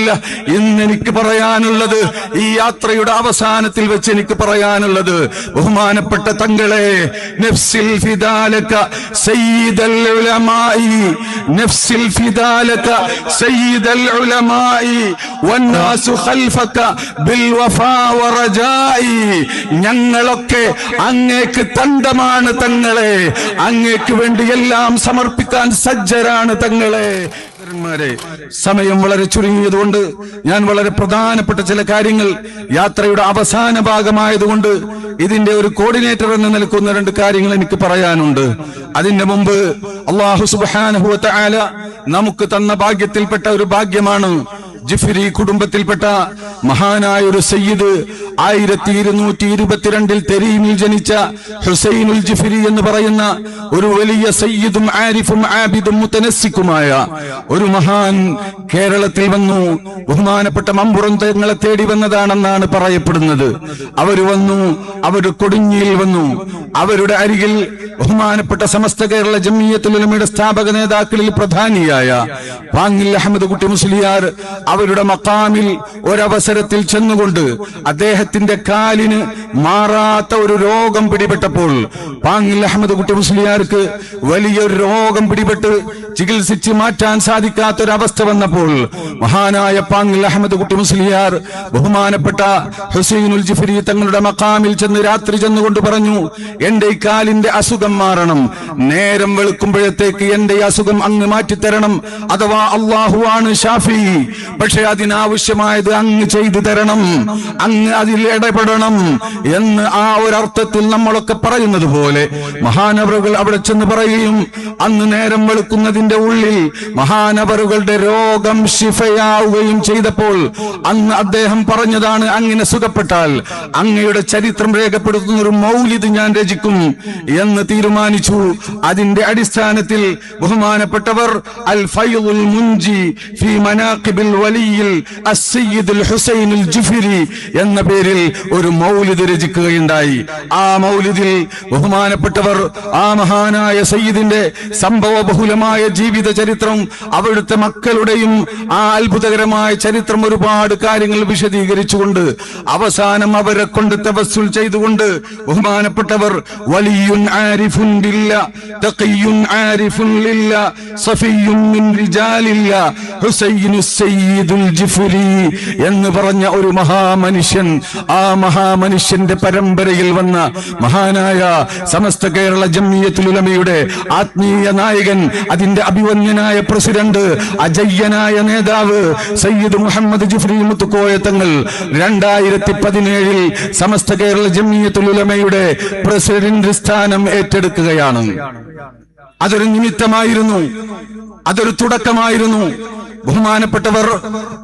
ബാക്കിയില്ല. ഇന്ന് എനിക്ക് പറയാനുള്ളത്, ഈ യാത്രയുടെ അവസാനത്തിൽ വെച്ച് എനിക്ക് പറയാനുള്ളത്, ബഹുമാനപ്പെട്ട തങ്ങളെ, നഫ്സിൽ ഫിദാലക സയ്യിദൽ ഉലമായി, നഫ്സിൽ ഫിദാലക സയ്യിദൽ ഉലമായി വന്നാസു ഖൽഫക ബിൽ വഫാ വറജായി. ഞങ്ങളൊക്കെ അങ്ങേക്ക് തണ്ടമാണ് തങ്ങളെ, അങ്ങേക്ക് വേണ്ടി എല്ലാം സമർപ്പിക്കാൻ സജ്ജരാണ് തങ്ങളെ. സമയം വളരെ ചുരുങ്ങിയതുകൊണ്ട് ഞാൻ വളരെ പ്രധാനപ്പെട്ട ചില കാര്യങ്ങൾ, യാത്രയുടെ അവസാന ഭാഗമായതുകൊണ്ട് ഇതിന്റെ ഒരു കോർഡിനേറ്റർ എന്ന് നിൽക്കുന്ന 2 കാര്യങ്ങൾ എനിക്ക് പറയാനുണ്ട്. അതിന്റെ മുമ്പ് അല്ലാഹു സുബ്ഹാനഹു വ തആല നമുക്ക് തന്ന ഭാഗ്യത്തിൽപ്പെട്ട ഒരു ഭാഗ്യമാണ് ജിഫ്രി കുടുംബത്തിൽപ്പെട്ട മഹാനായ ഒരു സയ്യിദ് 1222 തെരീമിൽ ജനിച്ച ഹുസൈനുൽ ജിഫ്രി എന്ന് പറയുന്ന ഒരു വലിയ സയ്യിദും ആരിഫും ആബിദും മുതനസ്സിക്കുമായ ഒരു മഹാൻ കേരളത്തിൽ വന്നു. ബഹുമാനപ്പെട്ട മമ്പുറം തങ്ങളെ തേടി വന്നതാണെന്നാണ് പറയപ്പെടുന്നത്. അവര് വന്നു, അവര് കൊടിഞ്ഞിയിൽ വന്നു. അവരുടെ അരികിൽ ബഹുമാനപ്പെട്ട സമസ്ത കേരള ജംഇയ്യത്തുൽ ഉലമയുടെ സ്ഥാപക നേതാക്കളിൽ പ്രധാനിയായ പാങ്ങിൽ അഹമ്മദ് കുട്ടി മുസ്ലിയാർ അവരുടെ മഖാമിൽ ഒരവസരത്തിൽ ചെന്നുകൊണ്ട് അദ്ദേഹത്തിന്റെ കാലിന് മാറാത്ത ഒരു രോഗം പിടിപെട്ടപ്പോൾ, പാങ്ങിൽ അഹമ്മദ് കുട്ടി മുസ്ലിയാർക്ക് വലിയൊരു രോഗം പിടിപെട്ട് ചികിത്സിച്ച് മാറ്റാൻ സാധിക്കാത്തൊരവസ്ഥ വന്നപ്പോൾ, മഹാനായ പാങ്ങിൽ അഹമ്മദ് കുട്ടി മുസ്ലിയാർ ബഹുമാനപ്പെട്ട ഹുസൈനുൽ ജിഫ്രി തങ്ങളുടെ മഖാമിൽ ചെന്ന് രാത്രി ചെന്നുകൊണ്ട് പറഞ്ഞു, എന്റെ ഈ കാലിന്റെ അസുഖം മാറണം, നേരം വെളുക്കുമ്പോഴത്തേക്ക് എന്റെ ഈ അസുഖം അങ്ങ് മാറ്റിത്തരണം, അഥവാ അള്ളാഹുവാണ് ഷാഫി, പക്ഷെ അതിനാവശ്യമായത് അങ്ങ് ചെയ്തു തരണം, അങ്ങ് അതിൽ ഇടപെടണം എന്ന് ആ ഒരർത്ഥത്തിൽ നമ്മളൊക്കെ പറയുന്നത് പോലെ മഹാനവറുകൾ അവിടെ ചെന്ന് പറയുകയും, അന്ന് നേരം വെളുക്കുന്നതിന്റെ ഉള്ളിൽ മഹാനവറുകളുടെ രോഗം ശിഫയാവുകയും ചെയ്തപ്പോൾ അന്ന് അദ്ദേഹം പറഞ്ഞതാണ്, അങ്ങനെ സുഖപ്പെട്ടാൽ അങ്ങയുടെ ചരിത്രം രേഖപ്പെടുത്തുന്ന ഒരു മൗലിദ് ഞാൻ രചിക്കും എന്ന് തീരുമാനിച്ചു. അതിന്റെ അടിസ്ഥാനത്തിൽ ബഹുമാനപ്പെട്ടവർ അൽ ഫൈളുൽ മുൻജി ഫി മനാഖിബിൽ വലിയിൽ അസ്സയ്യിദുൽ ഹുസൈനുൽ ജിഫ്രി എന്ന പേരിൽ ഒരു മൗലിദ് രചിക്കുകയുണ്ടായി. ആ മൗലിദിൽ ബഹുമാനപ്പെട്ടവർ ആ മഹാനായ സയ്യിദിന്റെ സംഭവ ബഹുലമായ ജീവിത ചരിത്രം, അവിടുത്തെ മക്കളുടെയും ആ അത്ഭുതകരമായ ചരിത്രം, ഒരുപാട് കാര്യങ്ങൾ വിശദീകരിച്ചുകൊണ്ട് അവസാനം അവരെ കൊണ്ട് തവസ്സുൽ ചെയ്തുകൊണ്ട് ബഹുമാനപ്പെട്ടവർ വലിയുൻ ആരിഫുൻ ബില്ലാ തഖിയുൻ ആരിഫുൻ ലില്ലാ സഫിയുൻ മിൻ റിജാലില്ലാ ഹുസൈനുസ് സയ്യിദുൽ ജിഫ്രി എന്ന് പറഞ്ഞ ഒരു മഹാമനുഷ്യൻ, ആ മഹാമനുഷ്യന്റെ പരമ്പരയിൽ വന്ന മഹാനായ സമസ്ത കേരള ജംഇയ്യത്തുൽ ഉലമയുടെ ആത്മീയ നായകൻ, അതിന്റെ അഭിവന്യനായ പ്രസിഡന്റ്, അജയ്യനായ നേതാവ് സയ്യിദ് മുഹമ്മദ് ജിഫ്രി മുത്തുക്കോയ തങ്ങൾ 2017 സമസ്ത കേരള ജംഇയ്യത്തുൽ ഉലമയുടെ പ്രസിഡന്റ് സ്ഥാനം ഏറ്റെടുക്കുകയാണ്. അതൊരു നിമിത്തമായിരുന്നു, അതൊരു തുടക്കമായിരുന്നു. ബഹുമാനപ്പെട്ടവർ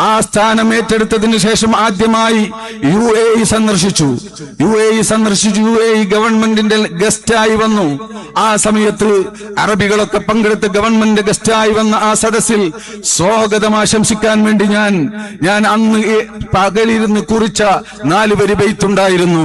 ആ സ്ഥാനം ഏറ്റെടുത്തതിന് ശേഷം ആദ്യമായി UAE സന്ദർശിച്ചു. UAE ഗവൺമെന്റിന്റെ ഗസ്റ്റായി വന്നു. ആ സമയത്ത് അറബികളൊക്കെ പങ്കെടുത്ത് ഗവൺമെന്റ് ഗസ്റ്റായി വന്ന ആ സദസ്സിൽ സ്വാഗതം ആശംസിക്കാൻ വേണ്ടി ഞാൻ അന്ന് പകലിരുന്ന് കുറിച്ച 4 വരി ബൈത്തുണ്ടായിരുന്നു.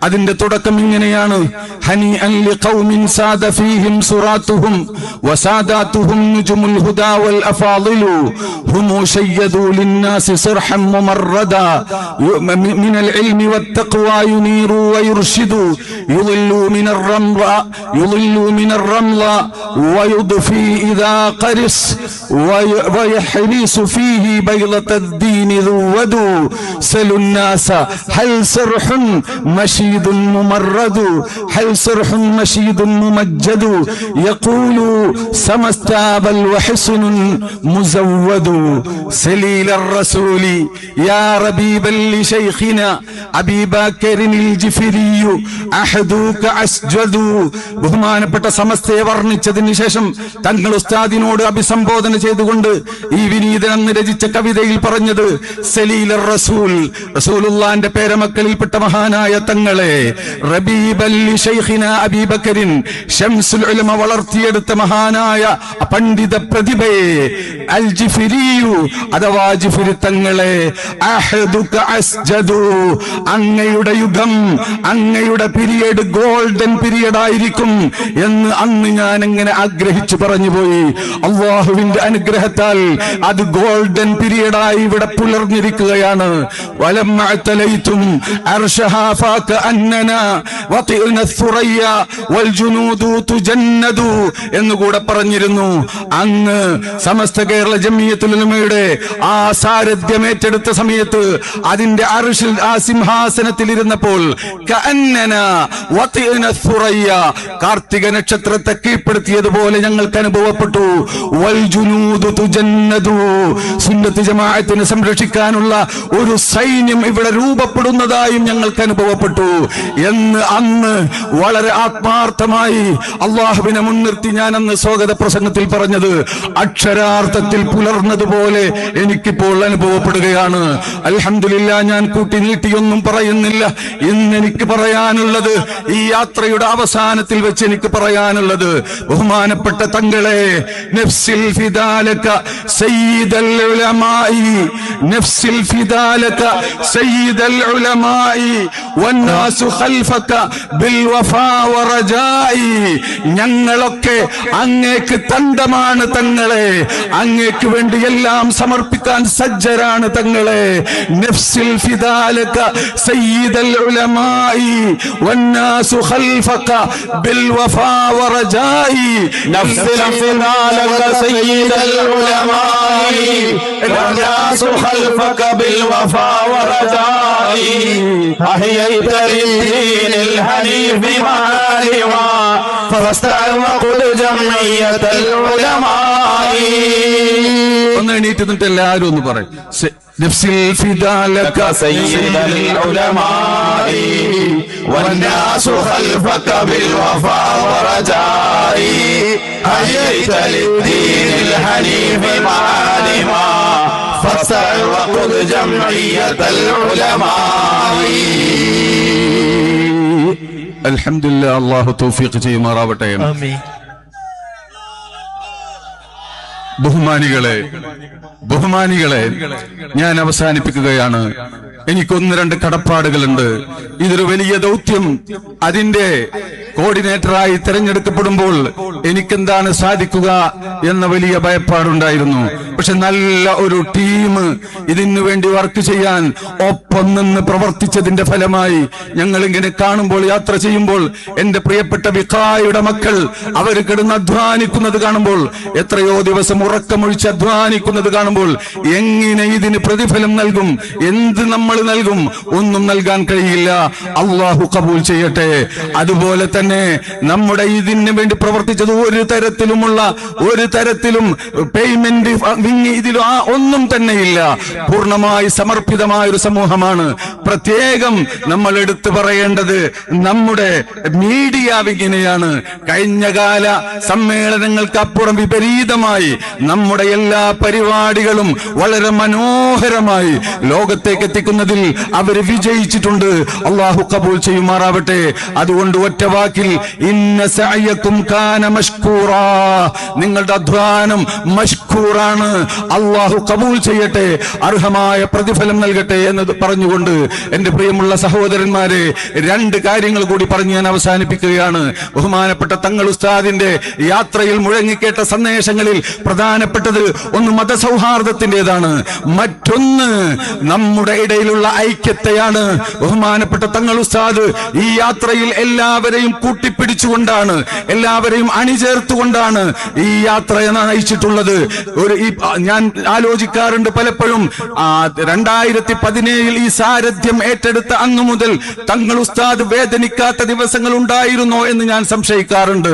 അതിന്റെ തുടക്കം ഇങ്ങനെയാണ്: ഹനിഅൻ ലിഖൗമിൻ സാദ ഫീഹിം സുറാത്തുഹും വസാദാതുഹും നുജുമുൽ ഹുദാ വൽ അഫാളിലു هم شيدوا للناس صرحا ممردا من العلم والتقوى ينيروا ويرشدوا يضلوا من الرمل ويضفي إذا قرص ويحرس فيه بيضة الدين ذودوا سلوا الناس هل صرح مشيد ممرد هل صرح مشيد ممجد يقول سمستاب وحسن مزود سليل الرسول يا ربيبا لشيخنا أبي بكر الجفري أحدوك أسجد. ബഹുമാനപ്പെട്ട സമസ്തയെ വർണ്ണിച്ചതിന് ശേഷം തങ്ങൾ ഉസ്താദിനോട് അഭിസംബോധന ചെയ്തുകൊണ്ട് ഈ വിനീതൻ അന്ന് രചിച്ച കവിതയിൽ പറഞ്ഞത്, സലീൽ റസൂൽ, റസൂലുള്ളാന്റെ പേരമക്കളിൽപ്പെട്ട മഹാനായ തങ്ങളെ, റബീബൽ ലിശൈഖിന അബീ ബക്കറിൻ, ശംസുൽ ഉലമ വളർത്തിയെടുത്ത മഹാനായ പണ്ഡിത പ്രതിഭയെ, അൽ ജിഫ്രിയു അഥവാ ജിഫിരി തങ്ങളെ, അഹദുക അസ്ജദു, അങ്ങയുടെ യുഗം, അങ്ങയുടെ പീരിയഡ് ഗോൾഡൻ പീരിയഡ് ആയിരിക്കും എന്ന് അന്ന് ഞാൻ എങ്ങനെ ആഗ്രഹിച്ചു പറഞ്ഞുപോയി. അള്ളാഹുവിന്റെ അനുഗ്രഹത്താൽ അത് ഗോൾഡൻ പീരിയഡായി ഇവിടെ പുലർന്നിരിക്കുകയാണ്. വലമ്മഅതലൈതും അർശഹാ ഫകഅന്നനാ വതിഅന സുറയ്യ വൽജുനൂദു തുജന്നദു എന്നുകൂടെ പറഞ്ഞിരുന്നു. അങ്ങ് സമസ്ത കേരള ജംഇയ്യത്തുൽ ഉലമയുടെ ആ സാരഥ്യം ഏറ്റെടുത്ത സമയത്ത് അതിന്റെ അർശിൽ, ആ സിംഹാസനത്തിൽ ഇരുന്നപ്പോൾ കഅന്നനാ വതിഅന സുറയ്യ, കാർത്തിക നക്ഷത്രത്തെ കീഴ്പ്പെടുത്തിയതുപോലെ ഞങ്ങൾക്ക് അനുഭവപ്പെട്ടു. വൽജുനൂദു തുജന്നദു, സുന്നത്ത് ജമാഅത്തിനെ സംരക്ഷിക്കാനുള്ള ഒരു സൈന്യം ഇവിടെ രൂപപ്പെടുന്നതായും ഞങ്ങൾക്ക് അനുഭവപ്പെട്ടു എന്ന് അന്ന് വളരെ ആത്മാർത്ഥമായി അള്ളാഹുവിനെ മുൻനിർത്തി ഞാൻ അന്ന് സ്വാഗത പ്രസംഗത്തിൽ പറഞ്ഞത് അക്ഷരാർത്ഥത്തിൽ പുലർന്നതുപോലെ എനിക്കിപ്പോൾ അനുഭവപ്പെടുകയാണ്. അൽഹംദുലില്ലാഹ്, ഞാൻ കൂട്ടി നീട്ടിയൊന്നും പറയുന്നില്ല. ഇന്ന് എനിക്ക് പറയാനുള്ളത്, ഈ യാത്രയുടെ അവസാനത്തിൽ വെച്ച് എനിക്ക് പറയാനുള്ളത്, ബഹുമാനപ്പെട്ട തങ്ങളെ, നഫ്സിൽ ഫിദാലക സയ്യിദൽ ഉലമായി, നഫ്സിൽ ഫിദാലക സയ്യിദൽ ഉലമായി വന്നാസു ഖൽഫക ബിൽ വഫാ വറജായി. ഞങ്ങളൊക്കെ അങ്ങേക്ക് തണ്ടമാണ് തങ്ങളെ, അങ്ങേക്ക് വേണ്ടി എല്ലാം സമർപ്പിക്കാൻ സജ്ജരാണ് തങ്ങളെ. നഫ്സിൽ ഫിദാലക സയ്യിദൽ ഉലമായി വന്നാസു ഖൽഫക ബിൽ വഫാ വറജായി. നഫ്സിൽ ഫിദാലക സയ്യിദൽ ഉലമായി വന്നാസു ഖൽഫക ബിൽ വഫാ വറജായി. അഹ്യൈത ലിദ്ദീനിൽ ഹനീഫി മാലിവാ ഫസ്തഅഖുൽ ജംഇയ്യത്തുൽ ഉലമായി. ഒന്ന് എണീറ്റ് നിന്നിട്ട് എല്ലാവരും ഒന്ന് പറയും, നഫ്സിൽ ഫിദാലക സയ്യിദൽ ഉലമായി വന്നാസു ഖൽഫക ബിൽ വഫാ വറജായി. അഹ്യൈത ലിദ്ദീനിൽ ഹനീഫി മാലിവാ ഫസ്തഅഖുൽ ജംഇയ്യത്തുൽ ഉലമായി. അൽഹംദുലില്ലാഹ്, അല്ലാഹു തൗഫീഖ് ചെയ്യുമാറാവട്ടെ. ആമീൻ. ബഹുമാനികളെ, ഞാൻ അവസാനിപ്പിക്കുകയാണ്. എനിക്കൊന്ന് രണ്ട് കടപ്പാടുകളുണ്ട്. ഇതൊരു വലിയ ദൗത്യം. അതിന്റെ കോർഡിനേറ്ററായി തെരഞ്ഞെടുക്കപ്പെടുമ്പോൾ എനിക്കെന്താണ് സാധിക്കുക എന്ന വലിയ ഭയപ്പാടുണ്ടായിരുന്നു. പക്ഷെ നല്ല ഒരു ടീം ഇതിനു വേണ്ടി വർക്ക് ചെയ്യാൻ ഒപ്പം നിന്ന് പ്രവർത്തിച്ചതിന്റെ ഫലമായി ഞങ്ങളിങ്ങനെ കാണുമ്പോൾ, യാത്ര ചെയ്യുമ്പോൾ, എന്റെ പ്രിയപ്പെട്ട വിഖായുടെ മക്കൾ അവർ കിടന്ന് അധ്വാനിക്കുന്നത് കാണുമ്പോൾ, എത്രയോ ദിവസം ഉറക്കമൊഴിച്ച് അധ്വാനിക്കുന്നത് കാണുമ്പോൾ, എങ്ങനെ ഇതിന് പ്രതിഫലം നൽകും, എന്ത് നമ്മൾ നൽകും? ഒന്നും നൽകാൻ കഴിയില്ല. അള്ളാഹു കബൂൽ ചെയ്യട്ടെ. അതുപോലെ തന്നെ നമ്മുടെ ഇതിന് വേണ്ടി പ്രവർത്തിച്ചത് ഒരു തരത്തിലും പേയ്മെന്റ് ഇതിലും ഒന്നും തന്നെയില്ല. പൂർണ്ണമായി സമർപ്പിതമായ ഒരു സമൂഹമാണ്. പ്രത്യേകം നമ്മൾ എടുത്തു പറയേണ്ടത് നമ്മുടെ മീഡിയ വിങ്ങിനെയാണ്. കഴിഞ്ഞകാല സമ്മേളനങ്ങൾക്ക് അപ്പുറം വിപരീതമായി നമ്മുടെ എല്ലാ പരിപാടികളും വളരെ മനോഹരമായി ലോകത്തേക്ക് എത്തിക്കുന്നതിൽ അവർ വിജയിച്ചിട്ടുണ്ട്. അള്ളാഹു കബൂൽ ചെയ്യുമാറാവട്ടെ. അതുകൊണ്ട് ഒറ്റ വാക്കിൽ, ഇന്ന സഅയകും കാന മഷ്കൂറാ, നിങ്ങളുടെ അധ്വാനം മഷ്കൂറാണ്. അള്ളാഹു കബൂൽ ചെയ്യട്ടെ, അർഹമായ പ്രതിഫലം നൽകട്ടെ എന്ന് പറഞ്ഞുകൊണ്ട് എന്റെ പ്രിയമുള്ള സഹോദരന്മാരെ, രണ്ട് കാര്യങ്ങൾ കൂടി പറഞ്ഞ് ഞാൻ അവസാനിപ്പിക്കുകയാണ്. ബഹുമാനപ്പെട്ട തങ്ങൾ ഉസ്താദിന്റെ യാത്രയിൽ മുഴങ്ങിക്കേട്ട സന്ദേശങ്ങളിൽ പ്രധാനപ്പെട്ടത് ഒന്ന് മതസൗഹാർദ്ദത്തിൻ്റെതാണ്, മറ്റൊന്ന് നമ്മുടെ ഇടയിലുള്ള ഐക്യത്തെയാണ്. ബഹുമാനപ്പെട്ട തങ്ങൾ ഉസ്താദ് ഈ യാത്രയിൽ എല്ലാവരെയും കൂട്ടിപ്പിടിച്ചുകൊണ്ടാണ്, എല്ലാവരെയും അണിചേർത്തുകൊണ്ടാണ് ഈ യാത്രയെ നയിച്ചിട്ടുള്ളത്. ഞാൻ ആലോചിക്കാറുണ്ട് പലപ്പോഴും, 2017 ഈ സാരഥ്യം ഏറ്റെടുത്ത അന്നു മുതൽ തങ്ങൾ ഉസ്താദ് വേദനിക്കാത്ത ദിവസങ്ങൾ ഉണ്ടായിരുന്നോ എന്ന് ഞാൻ സംശയിക്കാറുണ്ട്.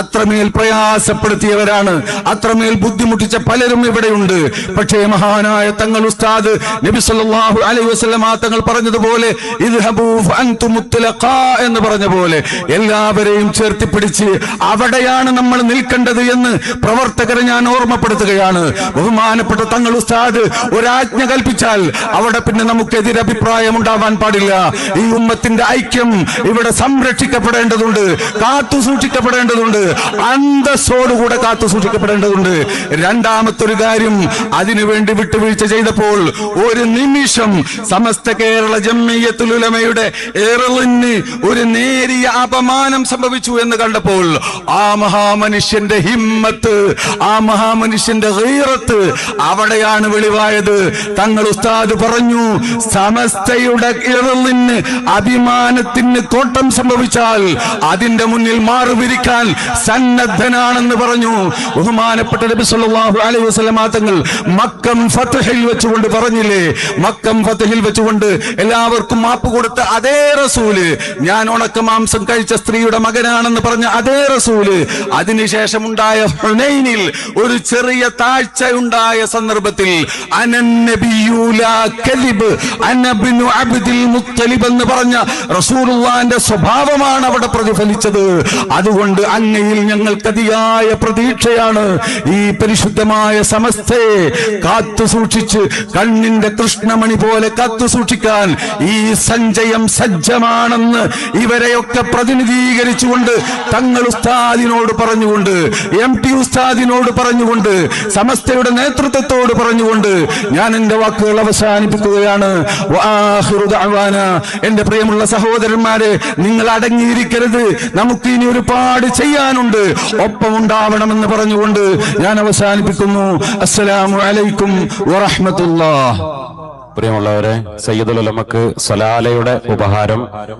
അത്രമേൽ പ്രയാസപ്പെടുത്തിയവരാണ്, അത്രമേൽ ബുദ്ധിമുട്ടിച്ച പലരും ഇവിടെയുണ്ട്. പക്ഷേ മഹാനായ തങ്ങൾ ഉസ്താദ് നബി സല്ലല്ലാഹു അലൈഹി വസല്ലം തങ്ങൾ പറഞ്ഞതുപോലെ, ഇദ്ഹബൂ ഫഅൻതും മുത്ലഖാ എന്ന് പറഞ്ഞ പോലെ എല്ലാവരെയും ചേർത്തിപ്പിടിച്ച് അവിടെയാണ് നമ്മൾ നിൽക്കേണ്ടത് എന്ന് പ്രവർത്തകരെ ഞാൻ ഓർമ്മപ്പെടുത്തുകയാണ്. ബഹുമാനപ്പെട്ട തങ്ങൾ ഉസ്താദ് ഒരാജ്ഞ കൽപ്പിച്ചാൽ അവിടെ പിന്നെ നമുക്ക് എതിരഭിപ്രായ അഭിപ്രായമുണ്ടാവാൻ പാടില്ല. ഈ ഉമ്മത്തിന്റെ ഐക്യം ഇവിടെ സംരക്ഷിക്കപ്പെടേണ്ടതുണ്ട്, കാത്തു സൂക്ഷിക്കപ്പെടേണ്ടതുണ്ട്, അന്തസ്സോടുകൂടെ കാത്തു സൂക്ഷിക്കപ്പെടേണ്ടതുണ്ട്. രണ്ടാമത്തൊരു കാര്യം, അതിനുവേണ്ടി വിട്ടുവീഴ്ച ചെയ്തപ്പോൾ ഒരു നിമിഷം സമസ്ത കേരള ജംഇയ്യത്തുൽ ഉലമയുടെ ഏറലിന് ഒരു നേരിയ അപമാനം സംഭവിച്ചു എന്ന് കണ്ടപ്പോൾ ആ മഹാമനുഷ്യന്റെ ഹിമ്മത്ത്, ആ മഹാമനുഷ്യന്റെ ഗീറത്ത് അവിടെയാണ് വെളിവായത്. തങ്ങൾ ഉസ്താദ് പറഞ്ഞു, സമസ്തയുടെ ഇറലിന് അഭിമാനത്തിന് കോട്ടം സംഭവിച്ചാൽ അതിന്റെ മുന്നിൽ മാറുപിരിക്കാൻ സന്നദ്ധനാണെന്ന് പറഞ്ഞു. ബഹുമാനപ്പെട്ട നബി സല്ലല്ലാഹു അലൈഹി വസല്ലം തങ്ങൾ മക്കം ഫത്ഹിൽ വെച്ചുകൊണ്ട് പറഞ്ഞില്ലേ, മക്കം ഫത്ഹിൽ വെച്ചുകൊണ്ട് എല്ലാവർക്കും മാപ്പ് കൊടുത്ത അതേ റസൂല്, ഞാൻ ഉണക്കമാംസം കഴിച്ച സ്ത്രീയുടെ മകനാണെന്ന് പറഞ്ഞ അതേ റസൂല്, അതിനുശേഷം ഉണ്ടായ ഹുനൈനിൽ ഒരു ചെറിയ താഴ്ച ഉണ്ടായ സന്ദർഭത്തിൽ അനന്നബിയു ലാ കദിബ് അനബ്നു അബ്ദുൽ മുത്തലിബ് എന്ന് പറഞ്ഞ റസൂലുള്ളാഹിന്റെ സ്വഭാവമാണ് അവിടെ പ്രതിഫലിച്ചത്. അതുകൊണ്ട് അങ്ങയിൽ ഞങ്ങൾക്ക് അതിയായ പ്രതീക്ഷയാണ്. ഈ പരിശുദ്ധമായ സമസ്തയെ കാത്തു സൂക്ഷിച്ച് കണ്ണിന്റെ കൃഷ്ണമണി പോലെ കാത്തു സൂക്ഷിക്കാൻ ഈ സഞ്ചയം സജ്ജമാണെന്ന് ഇവരെയൊക്കെ പ്രതിനിധീകരിച്ചുകൊണ്ട് തങ്ങൾ ഉസ്താദിനോട് പറഞ്ഞുകൊണ്ട്, MT ഉസ്താദിനോട് പറഞ്ഞുകൊണ്ട്, സമസ്തയുടെ നേതൃത്വത്തോട് പറഞ്ഞുകൊണ്ട് ഞാൻ എന്റെ വാക്കുകൾ അവസാനിപ്പിക്കുകയാണ്. വആഖിറു ദഅവാന, എന്റെ പ്രിയമുള്ള സഹോദരന്മാരെ, നിങ്ങൾ അടങ്ങിയിരിക്കരുത്, നമുക്ക് ഇനി ഒരുപാട് ചെയ്യാനുണ്ട്, ഒപ്പമുണ്ടാവണമെന്ന് പറഞ്ഞുകൊണ്ട് ഞാൻ അവസാനിപ്പിക്കുന്നു. അസ്സലാമു അലൈക്കും വറഹ്മത്തുള്ളാഹ്. പ്രിയമുള്ളവരെ, സയ്യിദുൽ ഉലമക്ക് സലാലയുടെ ഉപഹാരം